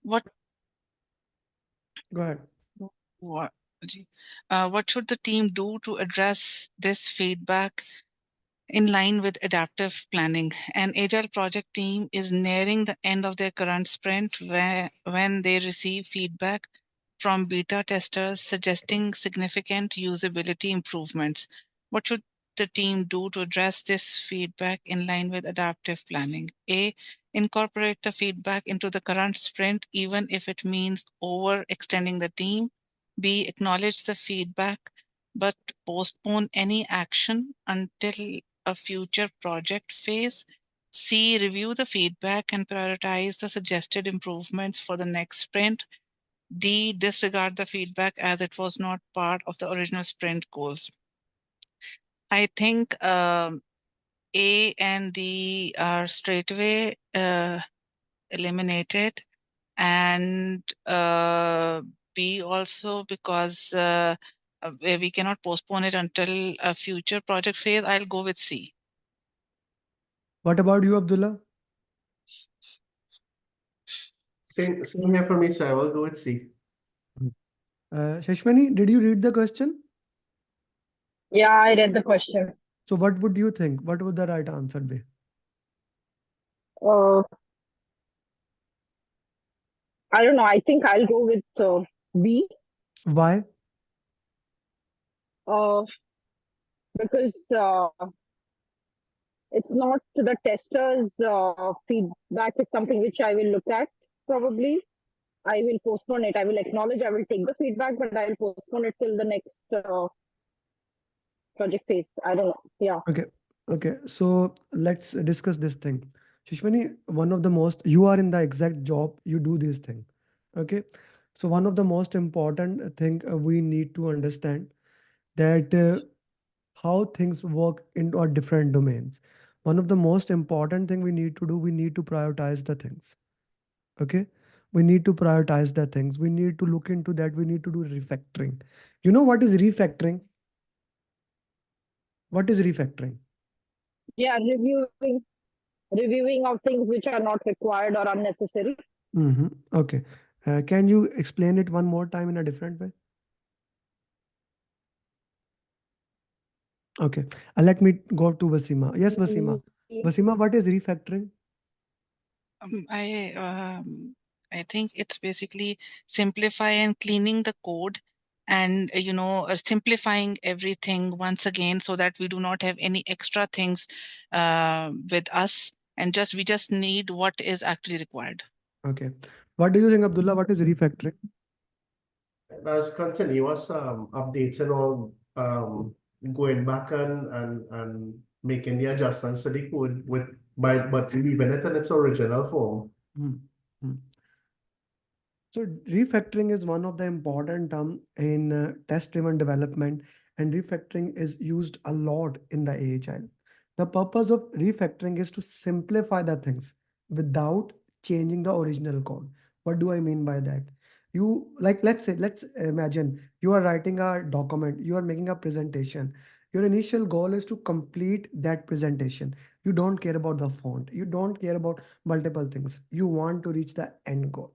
What Go ahead. what what should the team do to address this feedback in line with adaptive planning? An agile project team is nearing the end of their current sprint when they receive feedback from beta testers suggesting significant usability improvements. What should the team do to address this feedback in line with adaptive planning? A. Incorporate the feedback into the current sprint, even if it means overextending the team. B. Acknowledge the feedback, but postpone any action until a future project phase. C. Review the feedback and prioritize the suggested improvements for the next sprint. D. Disregard the feedback as it was not part of the original sprint goals. I think A and D are straightaway eliminated, and B also because we cannot postpone it until a future project phase. I'll go with C. What about you, Abdullah? Same here for me, so I will go with C. Shashwani, did you read the question? Yeah, I read the question. So what would you think? What would the right answer be? Uh, I don't know. I think I'll go with B. Why? Because it's not the tester's feedback is something which I will look at probably. I will postpone it. I will acknowledge, I will take the feedback, but I will postpone it till the next project phase. I don't know. Yeah. Okay. Okay. So let's discuss this thing. Shishwani, one of the most, you are in the exact job, you do this thing. Okay. So one of the most important thing we need to understand that how things work in our different domains. One of the most important thing we need to do, we need to prioritize the things. Okay. We need to prioritize the things. We need to look into that. We need to do refactoring. You know what is refactoring? What is refactoring? Yeah, reviewing of things which are not required or unnecessary. Okay. Can you explain it one more time in a different way? Okay. Let me go to Vasima. Yes, Vasima. Vasima, what is refactoring? Um, I um, I think it's basically simplify and cleaning the code, and simplifying everything once again so that we do not have any extra things with us, and we just need what is actually required. Okay. What do you think, Abdullah? What is refactoring? As continuous updating or going back and making the adjustments to the code but leaving it in its original form. Hmm. Hmm. So refactoring is one of the important term in test-driven development, and refactoring is used a lot in the AHL. The purpose of refactoring is to simplify the things without changing the original code. What do I mean by that? You like let's imagine you are writing a document, you are making a presentation. Your initial goal is to complete that presentation. You don't care about the font, you don't care about multiple things. You want to reach the end goal.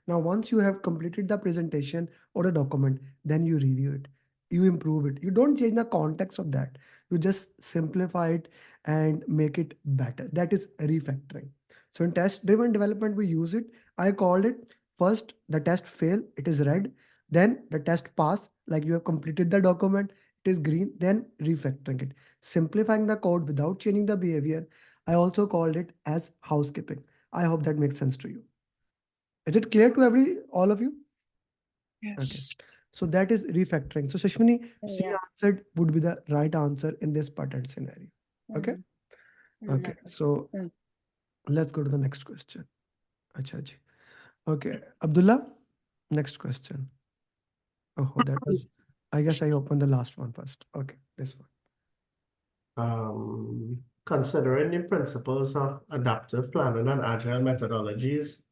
Now, once you have completed the presentation or a document, then you review it, you improve it. You don't change the context of that. You just simplify it and make it better. That is refactoring. So in test-driven development, we use it. I called it first the test fail, it is red. Then the test pass, like you have completed the document, it is green. Then refactoring it, simplifying the code without changing the behavior. I also called it as housekeeping. I hope that makes sense to you. Is it clear to all of you? Okay. Yes. So that is refactoring. So Shashwini, C Yeah. answered would be the right answer in this pattern scenario. Okay. Okay. So Mm. let's go to the next question. Acha ji. Okay. Abdullah, next question. Oh, that was, I guess I opened the last one first. Okay. This one. Considering the principles of adaptive planning and agile methodologies,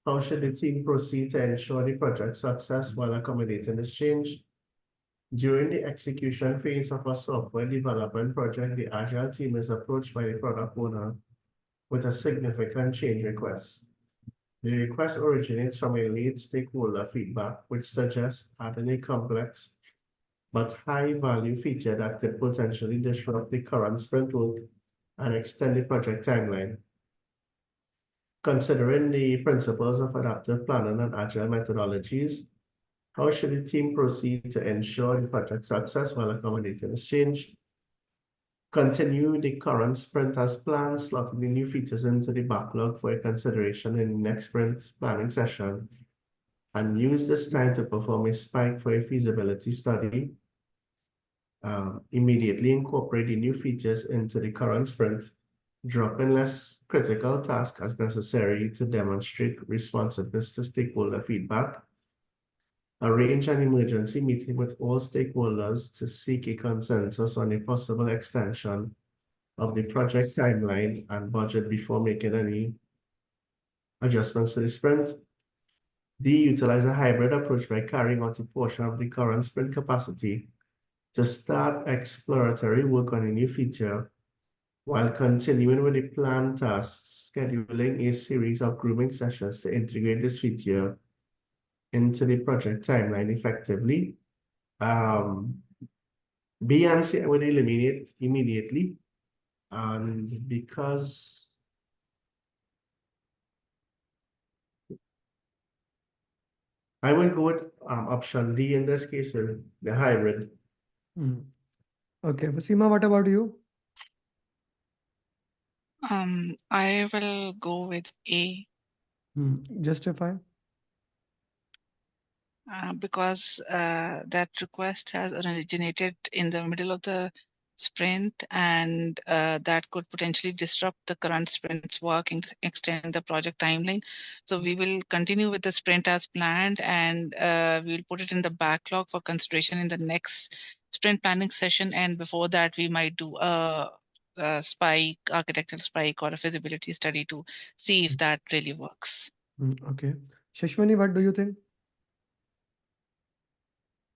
how should the team proceed to ensure the project success while accommodating this change? During the execution phase of a software development project, the agile team is approached by the product owner with a significant change request. The request originates from a lead stakeholder feedback, which suggests adding a complex but high-value feature that could potentially disrupt the current sprint work and extend the project timeline. Considering the principles of adaptive planning and agile methodologies, how should the team proceed to ensure the project success while accommodating this change? Continue the current sprint as planned, slotting the new features into the backlog for a consideration in the next sprint planning session, and use this time to perform a spike for a feasibility study. Immediately incorporate the new features into the current sprint, dropping less critical tasks as necessary to demonstrate responsiveness to stakeholder feedback. Arrange an emergency meeting with all stakeholders to seek a consensus on a possible extension of the project timeline and budget before making any adjustments to the sprint. D, utilize a hybrid approach by carrying out a portion of the current sprint capacity to start exploratory work on a new feature while continuing with the planned tasks, scheduling a series of grooming sessions to integrate this feature into the project timeline effectively. B and C I would eliminate immediately, and because I would go with option D in this case, the hybrid. Okay, Vasima, what about you? I will go with A. Justify. Because that request has originated in the middle of the sprint, and that could potentially disrupt the current sprint's work and extend the project timeline. So we will continue with the sprint as planned, and we'll put it in the backlog for consideration in the next sprint planning session. And before that, we might do a spike, architectural spike, or a feasibility study to see if that really works. Okay. Shashwani, what do you think?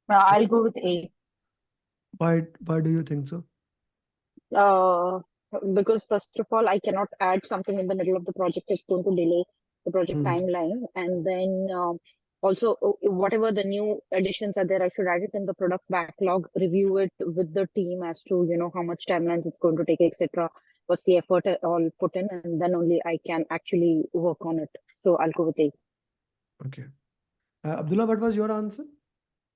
I'll go with A. Why do you think so? Uh, because first of all, I cannot add something in the middle of the project. It's going to delay the project timeline. And then also, whatever the new additions are there, I should add it in the product backlog, review it with the team as to, how much timelines it's going to take, etc. What's the effort all put in, and then only I can actually work on it. So I'll go with A. Okay. Abdullah, what was your answer?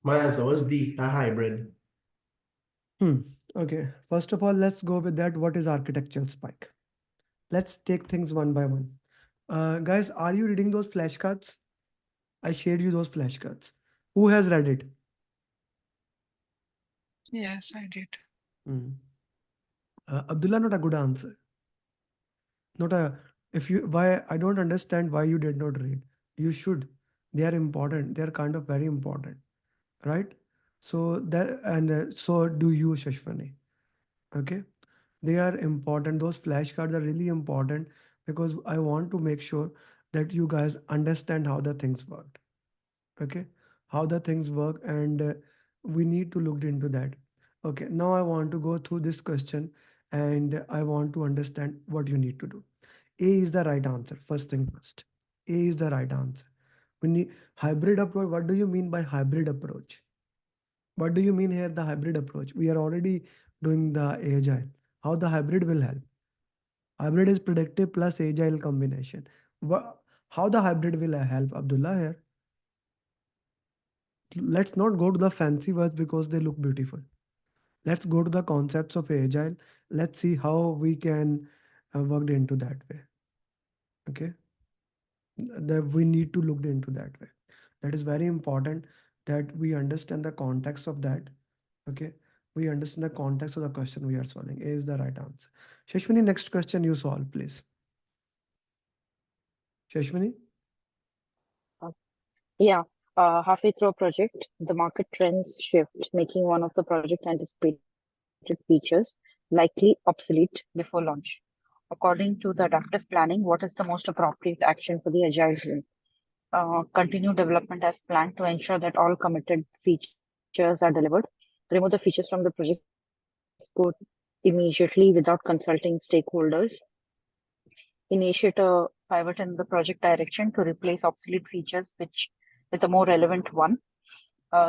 My answer was D, a hybrid. Okay. First of all, let's go with that. What is architectural spike? Let's take things one by one. Guys, are you reading those flashcards? I shared you those flashcards. Who has read it? Yes, I did. Abdullah, not a good answer. Not a. If you why I don't understand why you did not read. You should. They are important. They are kind of very important, right? So that and so do you, Shashwani. Okay, they are important. Those flashcards are really important because I want to make sure that you guys understand how the things work. Okay, how the things work, and we need to look into that. Okay, now I want to go through this question, and I want to understand what you need to do. A is the right answer. First thing first. A is the right answer. We need hybrid approach. What do you mean by hybrid approach? What do you mean here, the hybrid approach? We are already doing the agile. How the hybrid will help? Hybrid is predictive plus agile combination. How the hybrid will help, Abdullah, here? Let's not go to the fancy words because they look beautiful. Let's go to the concepts of agile. Let's see how we can work into that way. Okay, that we need to look into that way. That is very important that we understand the context of that. Okay, we understand the context of the question we are solving. A is the right answer. Shashwani, next question you solve, please. Shashwani? Yeah. Halfway through a project, the market trends shift, making one of the project anticipated features likely obsolete before launch. According to the adaptive planning, what is the most appropriate action for the agile team? Continue development as planned to ensure that all committed features are delivered. Remove the features from the project code immediately without consulting stakeholders. Initiate a pivot in the project direction to replace obsolete features with a more relevant one.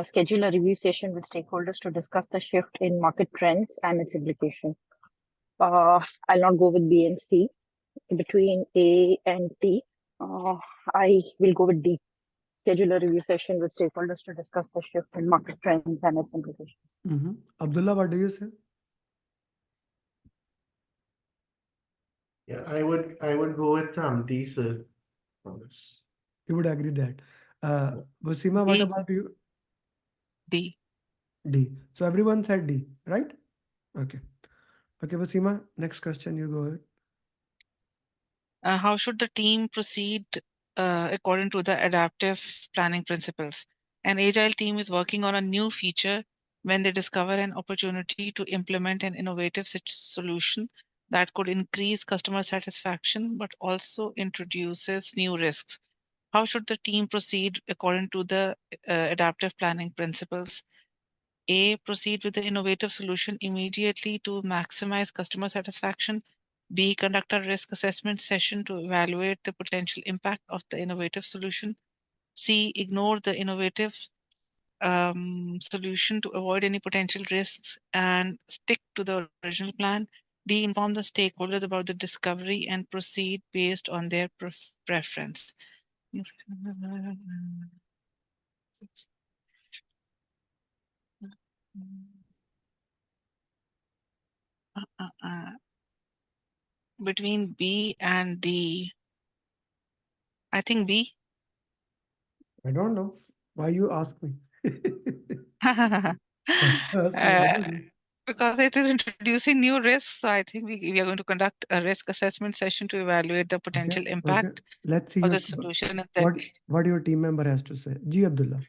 Schedule a review session with stakeholders to discuss the shift in market trends and its implication. I'll not go with B and C. Between A and D, I will go with D. Schedule a review session with stakeholders to discuss the shift in market trends and its implications. Abdullah, what do you say? Yeah, I would go with D, sir, on this. You would agree that. Wasima, what D. about you? D. D. So everyone said D, right? Okay. Okay, Wasima, next question, you go ahead. How should the team proceed according to the adaptive planning principles? An agile team is working on a new feature when they discover an opportunity to implement an innovative solution that could increase customer satisfaction but also introduces new risks. How should the team proceed according to the adaptive planning principles? A, proceed with the innovative solution immediately to maximize customer satisfaction. B, conduct a risk assessment session to evaluate the potential impact of the innovative solution. C, ignore the innovative solution to avoid any potential risks and stick to the original plan. D, inform the stakeholders about the discovery and proceed based on their preference. Between B and D, I think B. I don't know. Why you ask me? uh, Why you ask me? I don't know. because it is introducing new risks, so I think we are going to conduct a risk assessment session to evaluate the Okay, potential okay. impact Let's see of your the solution and that. what your team member has to say. Ji Abdullah.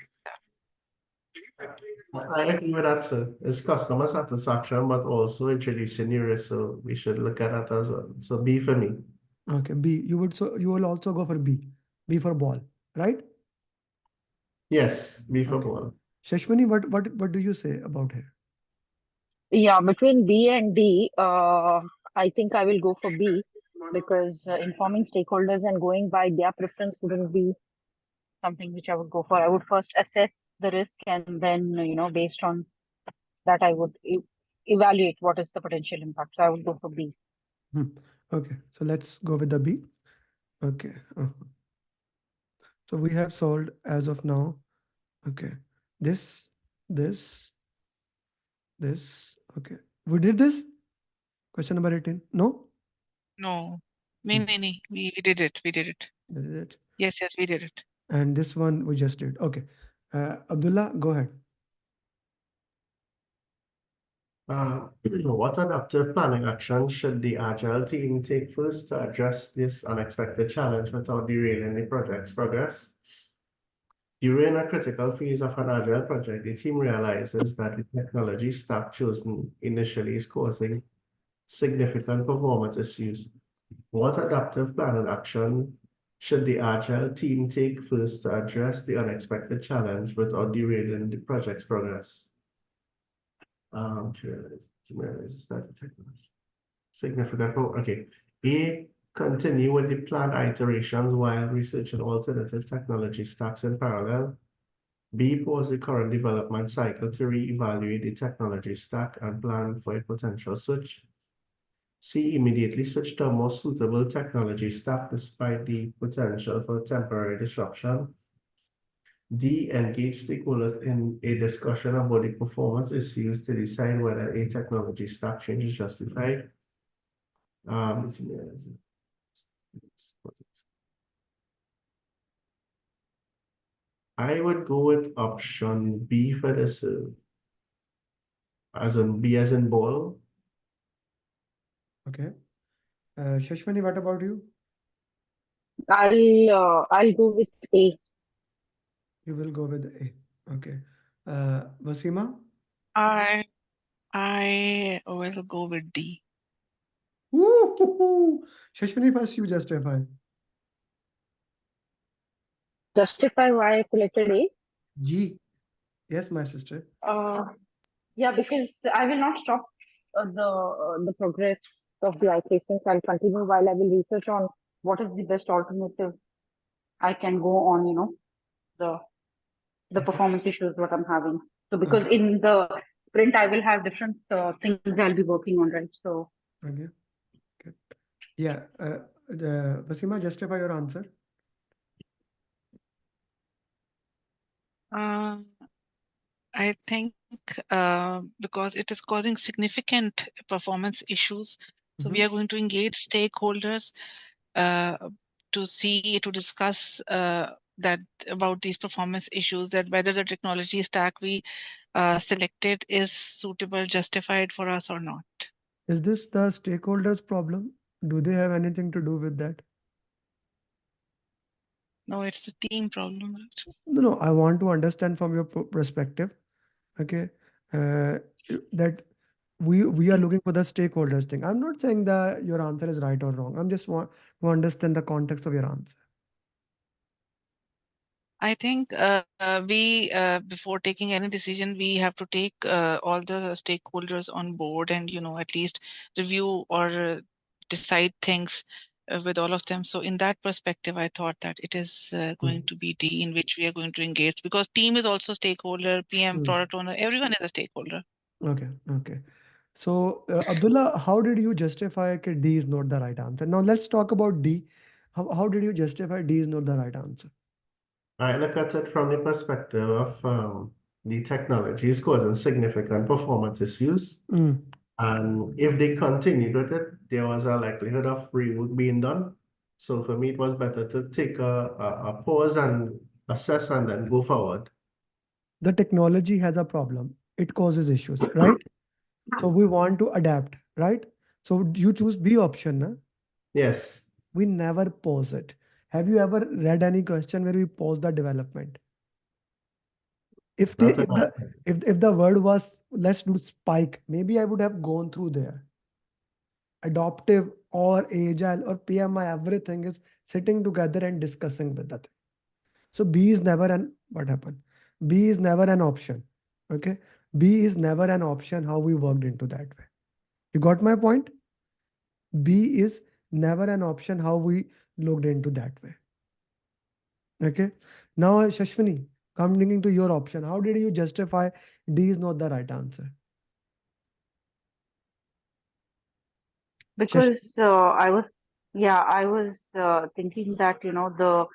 I agree with that, sir. It's customer satisfaction, but also introducing new risks, so we should look at that as well. So B for me. Okay, B. You will also go for B. B for ball, right? Yes, B for Okay. ball. Shashwani, what do you say about her? Yeah, between B and D, I think I will go for B because informing stakeholders and going by their preference wouldn't be something which I would go for. I would first assess the risk and then, based on that, I would evaluate what is the potential impact. So I would go for B. Okay, so let's go with the B. Okay. So we have solved as of now. Okay. This, this, this. Okay. We did this? Question number 18. No? No, Hmm. we did it. We did it. This is it. Yes, we did it. And this one we just did. Okay. Abdullah, go ahead. What adaptive planning action should the agile team take first to address this unexpected challenge without derailing the project's progress? During a critical phase of an agile project, the team realizes that the technology stack chosen initially is causing significant performance issues. What adaptive planning action should the agile team take first to address the unexpected challenge without derailing the project's progress? To realize that the technology significant. Okay. A, continue with the planned iterations while researching alternative technology stacks in parallel. B, pause the current development cycle to re-evaluate the technology stack and plan for a potential switch. C, immediately switch to a more suitable technology stack despite the potential for temporary disruption. D, engage stakeholders in a discussion about the performance issues to decide whether a technology stack change is justified. I would go with option B for this, as in B as in ball. Okay. Shashwani, what about you? I'll go with A. You will go with A. Okay. Wasima? I will go with D. Woo! Shashwani, first you justify. Justify why I selected A. G. Yes, my sister. Yeah, because I will not stop the progress of the iterations. I'll continue while I will research on what is the best alternative I can go on, the the Okay. performance issues what I'm having. So because Okay. in the sprint I will have different things I'll be working on, right? So Okay. Okay. Yeah. Vasima, justify your answer. Uh, I think because it is causing significant performance issues, so we Mhm. are going to engage stakeholders uh, to see to discuss that about these performance issues, that whether the technology stack we selected is suitable, justified for us or not. Is this the stakeholders' problem? Do they have anything to do with that? No, it's a team problem. Right? No, no. I want to understand from your perspective. Okay. Uh, that we are looking for the stakeholders thing. I'm not saying that your answer is right or wrong. I'm just want to understand the context of your answer. I think we, before taking any decision, we have to take all the stakeholders on board and, at least review or decide things with all of them. So, in that perspective, I thought that it is going Mm. to be D in which we are going to engage, because team is also stakeholder, PM, Mm. product owner, everyone is a stakeholder. Okay. Okay. So, Abdullah, how did you justify that D is not the right answer? Now, let's talk about D. How did you justify D is not the right answer? I look at it from the perspective of the technology is causing significant performance issues. Mm. And if they continued with it, there was a likelihood of rework being done. So for me, it was better to take a pause and assess and then go forward. The technology has a problem. It causes issues, right? So we want to adapt, right? So you choose B option, na? Yes, We never pause it. Have you ever read any question where we pause the development? If they not at if the all. if the word was let's do spike, maybe I would have gone through there. Adoptive or agile or PMI, everything is sitting together and discussing with that. So B is never an what happened? B is never an option. Okay. B is never an option how we worked into that way. You got my point? B is never an option how we looked into that way. Okay. Now, Shashwini, coming to your option, how did you justify D is not the right answer? Shash, because I was thinking that the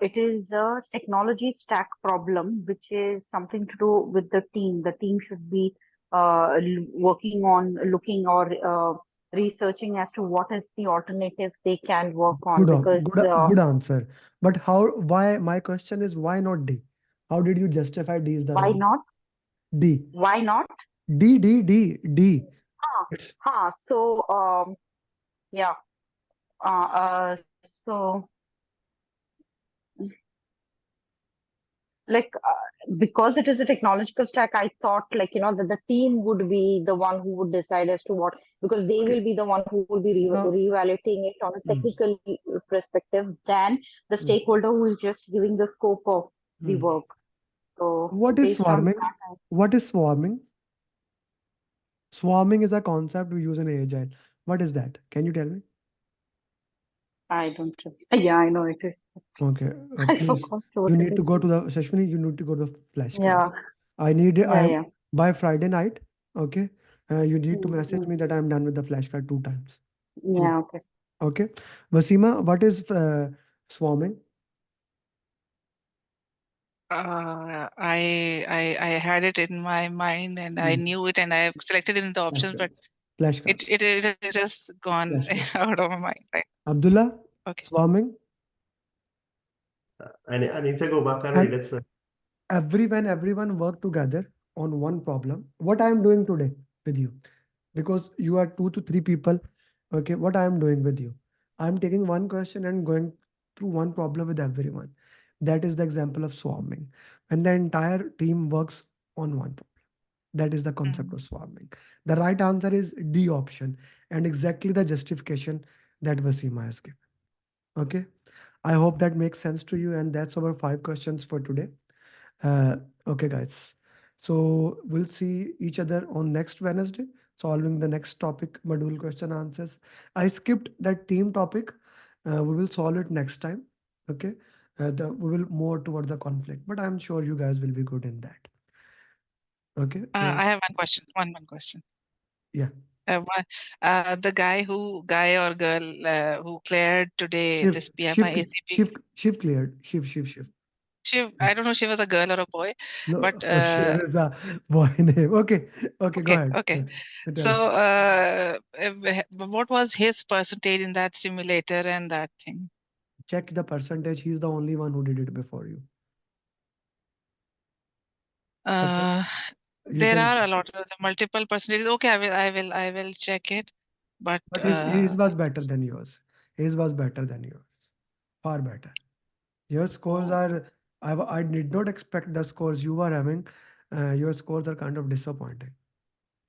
it is a technology stack problem, which is something to do with the team. The team should be working on looking or researching as to what is the alternative they can work on, because good answer. But why, my question is, why not D? How did you justify D is the why wrong? not? D, Why not? D. Huh, It's so yeah. So like because it is a technological stack, I thought like that the team would be the one who would decide as to what, because they okay. will be the one who will be Now, reevaluating it on a mm, technical perspective than the mm, stakeholder who is just giving the scope of the mm. work. So What is based on swarming? that, What is swarming? Swarming is a concept we use in Agile. What is that? Can you tell me? I don't trust. Yeah, I know it is. Okay, I please. forgot what You it need to is. go to the Shashwini. You need to go to the flashcards. Yeah, I yeah, am yeah. by Friday night. Okay, you need to Mm, message mm. me that I am done with the flashcard 2 times. Two. Yeah, okay. Okay, Vasima, what is swarming? I had it in my mind and I Mm. knew it and I selected it in the options, but Flashcards. Flashcards. it just gone Flashcards. out of my mind. Right. Abdullah, Okay. swarming, I need to go back and read and it, sir. everyone work together on one problem. What I am doing today with you, because you are 2 to 3 people. Okay, what I am doing with you, I am taking one question and going through one problem with everyone. That is the example of swarming, and the entire team works on one problem. That is the concept Mm. of swarming. The right answer is D option, and exactly the justification that Vasima has given. Okay, I hope that makes sense to you, and that's our 5 questions for today. Uh, okay, guys. So we'll see each other on next Wednesday, solving the next topic module question answers. I skipped that team topic We will solve it next time. Okay. We will more towards the conflict, but I'm sure you guys will be good in that. Okay. I have one question. One question. Yeah. The guy or girl who cleared today Shift, this PMI shift, ACP. shift cleared. Shift. I don't know if she was a girl or a boy, No, but Shiv is a boy name. Okay. Okay. Go okay, ahead. okay. So, Tell. what was his percentage in that simulator and that thing? Check the percentage. He's the only one who did it before you. Okay. Uh, You there can, are a lot of multiple percentages. Okay, I will check it. But but his was better than yours. His was better than yours. Far better. Your scores oh, are, I did not expect the scores you are having. Your scores are kind of disappointing.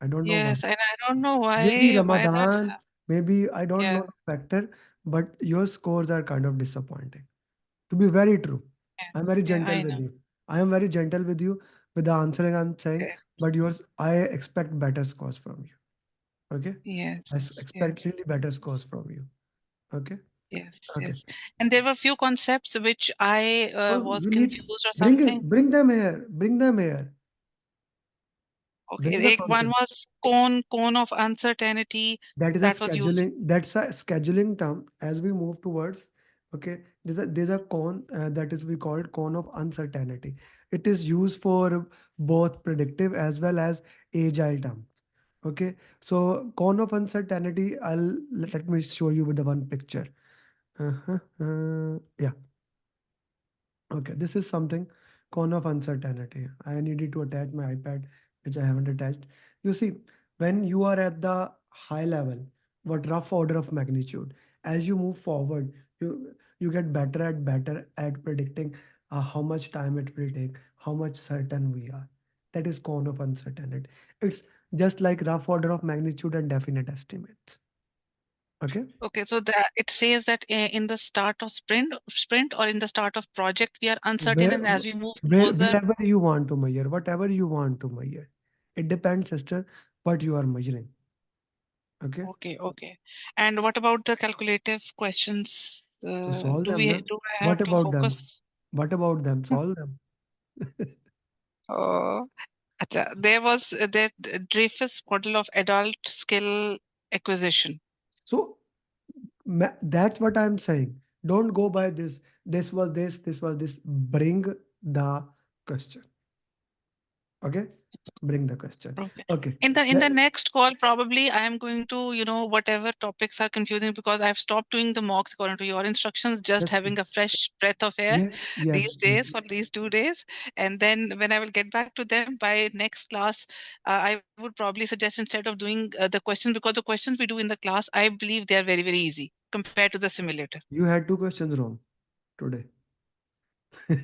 I don't know why. yes, and I don't know Maybe why that's Ramadan, maybe I don't yeah, know the factor, but your scores are kind of disappointing. To be very true, yeah, I'm very yeah. gentle I with know. you. I am very gentle with you with the answering I'm saying, Okay. but yours, I expect better scores from you. Okay? Yes, Expect yes, really better scores from you. Okay? yes, Okay. yes. And there were few concepts which I So was you need confused or something. bring them here. Bring them here. Okay, Bring the one concept. was cone of uncertainty That is a that was used. scheduling. That's a scheduling term. As we move towards, okay, there's a cone that is we called cone of uncertainty. It is used for both predictive as well as agile terms. Okay, so cone of uncertainty. Let me show you with the one picture. Yeah. Okay, this is something cone of uncertainty. I needed to attach my iPad, which I haven't attached. You see, when you are at the high level, what rough order of magnitude, as you move forward, you get better at predicting how much time it will take, how much certain we are. That is cone of uncertainty. It's just like rough order of magnitude and definite estimates. Okay. Okay, so that it says that in the start of sprint or in the start of project, we are uncertain, where and as we move closer. wherever you want to measure, whatever you want to measure, it depends, sister, what you are measuring. Okay. Okay, okay. And what about the calculative questions? So solve them now. Do I What have to about them? focus? What about them? Solve them. Oh, there was that Dreyfus model of adult skill acquisition. So that's what I'm saying. Don't go by this. This was this. Bring the question. Okay. Bring the question. Okay. Okay. In the next call, probably I am going to, whatever topics are confusing because I've stopped doing the mocks according to your instructions, just That's having a fresh breath of air these yes. days for these 2 days. And then when I will get back to them by next class, I would probably suggest instead of doing the questions, because the questions we do in the class, I believe they are very, very easy compared to the simulator. You had two questions wrong today.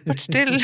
But still,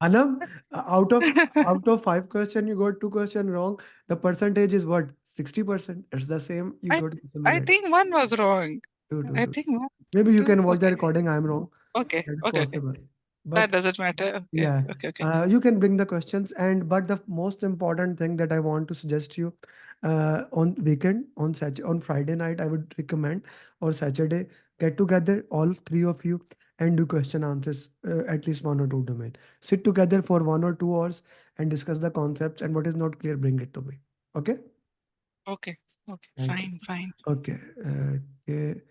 Anam, out of 5 question, you got 2 question wrong. The percentage is what? 60%. It's the same you I got to I simulate. think one was wrong. I Two. think one, Maybe you two. can watch the Okay, recording. I'm wrong. okay, That is okay, okay. possible. That But doesn't matter. Okay, yeah, okay, okay. you can bring the questions. And but the most important thing that I want to suggest you on weekend, on Friday night, I would recommend, or Saturday, get together, all three of you, and do question answers, at least one or two domain. Sit together for 1 or 2 hours and discuss the concepts, and what is not clear, bring it to me. Okay. Okay. Okay. Thank you. Fine. Fine. Okay. Okay.